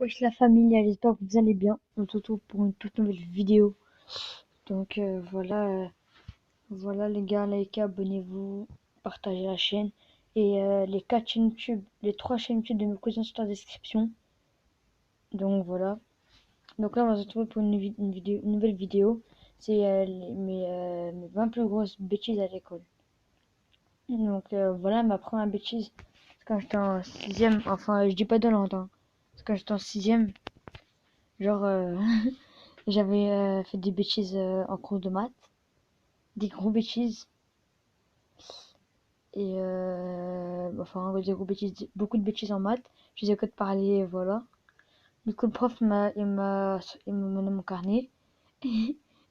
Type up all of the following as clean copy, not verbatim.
Wesh la famille, j'espère que vous allez bien. On se retrouve pour une toute nouvelle vidéo. Donc voilà les gars, likez, abonnez-vous, partagez la chaîne. Et les 4 chaînes YouTube, les 3 chaînes YouTube de mes cousins sont en description. Donc voilà. Donc là on va se retrouver pour une nouvelle vidéo. C'est mes 20 plus grosses bêtises à l'école. Donc voilà ma première bêtise. C'est quand j'étais en 6ème, enfin je dis pas de longtemps. C'est quand j'étais en 6ème. Genre j'avais fait des bêtises en cours de maths, des gros bêtises, et enfin des gros bêtises, beaucoup de bêtises en maths. Je faisais que de parler, voilà. Du coup, le prof il m'a donné mon carnet,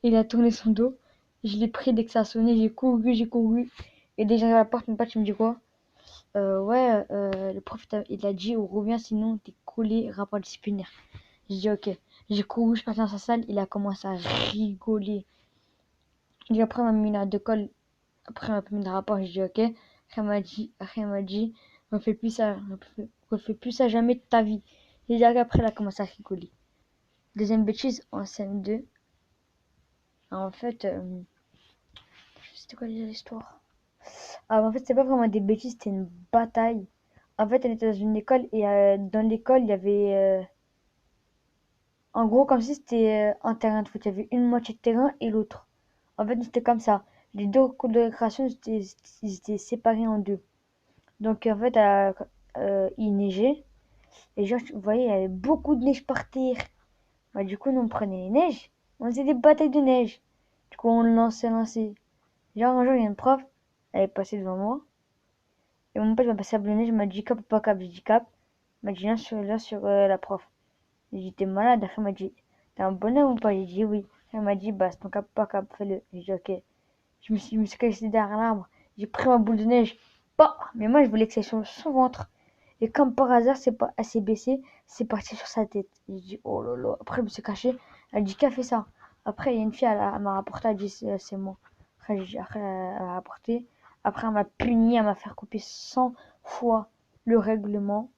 il a tourné son dos, je l'ai pris dès que ça a sonné, j'ai couru, et dès que j'arrive à la porte, mon pote il me dit quoi? Ouais, le prof il a dit, on revient sinon t'es collé, rapport disciplinaire. J'ai dit ok, j'ai couru, je suis parti dans sa salle, il a commencé à rigoler. Et après, on m'a mis de colle. Après, on m'a mis de rapport. J'ai dit, ok. Rien m'a dit, refais plus ça, refais plus ça jamais de ta vie. Et dit, après, elle a commencé à rigoler. Deuxième bêtise, en CM2. En fait, c'était quoi déjà l'histoire? Ah, en fait, c'était pas vraiment des bêtises, c'était une bataille. En fait, elle était dans une école et dans l'école, il y avait. En gros, comme si c'était un terrain de foot. Il y avait une moitié de terrain et l'autre. En fait, c'était comme ça. Les deux cours de récréation, ils étaient séparés en deux. Donc en fait, il neigeait. Et genre, vous voyez, il y avait beaucoup de neige par terre. Bah, du coup, nous, on prenait les neiges. On faisait des batailles de neige. Du coup, on lançait. Genre, un jour, il y a une prof. Elle est passée devant moi. Et mon pote m'a passé à neige. Il m'a dit cap ou pas cap. J'ai dit cap. Il m'a dit là sur la prof. J'ai dit, t'es malade. Après, il m'a dit, t'es un bonhomme ou pas? J'ai dit oui. Elle m'a dit, bah, c'est ton cap ou pas cap. Fais-le. J'ai dit, ok. Je me suis caché derrière l'arbre. J'ai pris ma boule de neige. Bah! Mais moi, je voulais que ça soit sur son ventre. Et comme par hasard, c'est pas assez baissé, c'est parti sur sa tête. J'ai dit, oh là là. Après, je me suis caché. Elle dit, qui a fait ça? Après, il y a une fille, elle m'a rapporté, elle a dit, c'est moi. Après, elle m'a rapporté. Après, elle m'a puni, elle m'a fait couper 100 fois le règlement.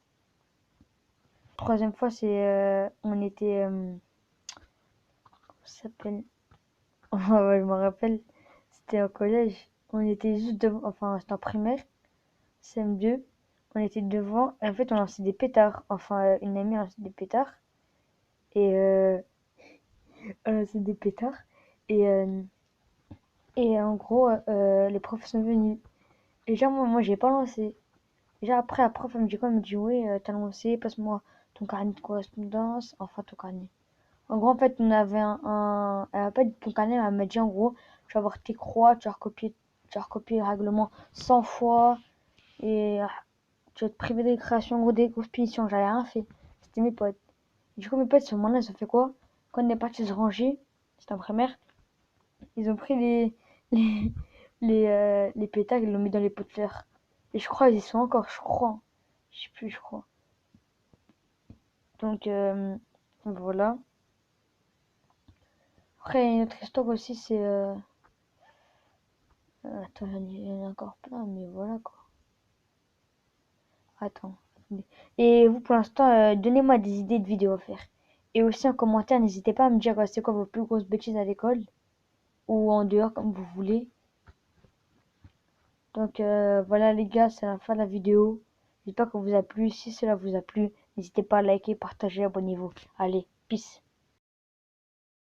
Troisième fois, c'est, on était, comment ça s'appelle? Ouais, je me rappelle, c'était au collège. On était juste devant, enfin, c'était en primaire, CM2. On était devant, et en fait, on lançait des pétards. Enfin, une amie lançait des pétards. Et elle lançait des pétards. Et, euh, et en gros, les profs sont venus. Et genre, moi j'ai pas lancé. Déjà, après, la prof, elle me dit quoi? Elle me dit, oui, t'as lancé, passe-moi ton carnet de correspondance. Enfin, ton carnet. En gros, en fait, on avait elle m'a pas dit ton carnet, elle m'a dit en gros, tu vas avoir tes croix, tu vas recopier le règlement 100 fois, et tu vas te priver de création, en gros, des grosses punitions. J'avais rien fait. C'était mes potes. Du coup, mes potes, ce moment-là, ils ont fait quoi? Quand on est parti se ranger, c'était en primaire, ils ont pris les, les pétards, ils l'ont mis dans les pots de fleurs. Et je crois, ils y sont encore, je crois. Je sais plus, je crois. Donc, voilà. Après, une autre histoire aussi, c'est. Attends, j'en ai encore plein, mais voilà quoi. Attends. Attendez. Et vous, pour l'instant, donnez-moi des idées de vidéos à faire. Et aussi en commentaire, n'hésitez pas à me dire c'est quoi vos plus grosses bêtises à l'école ou en dehors, comme vous voulez. Donc voilà les gars, c'est la fin de la vidéo. J'espère que vous a plu. Si cela vous a plu, n'hésitez pas à liker, partager, abonnez-vous. Allez, peace.